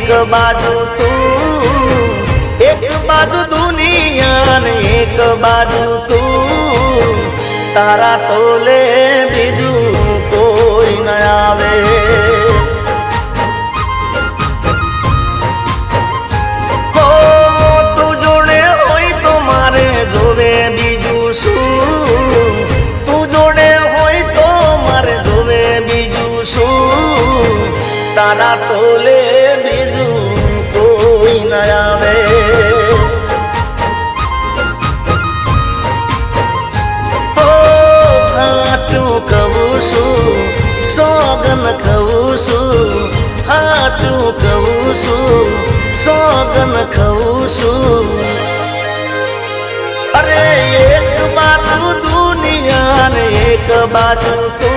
एक बाजू तू एक बाजू दुनिया ने एक बाजू तू तारा तोले बीजू कोई न आवे हो तू जोड़े होई तो मारे जोवे बीजू शू तू जोड़े होई तो मारे जोवे बीजू शू तारा तोले बीजू कोई न आवे हो हाचू कहूं छू सोगन कहूं छू हाचू कहूं छू सोगन कहूं छू अरे एक बाजू दुनिया ने एक बाजू तू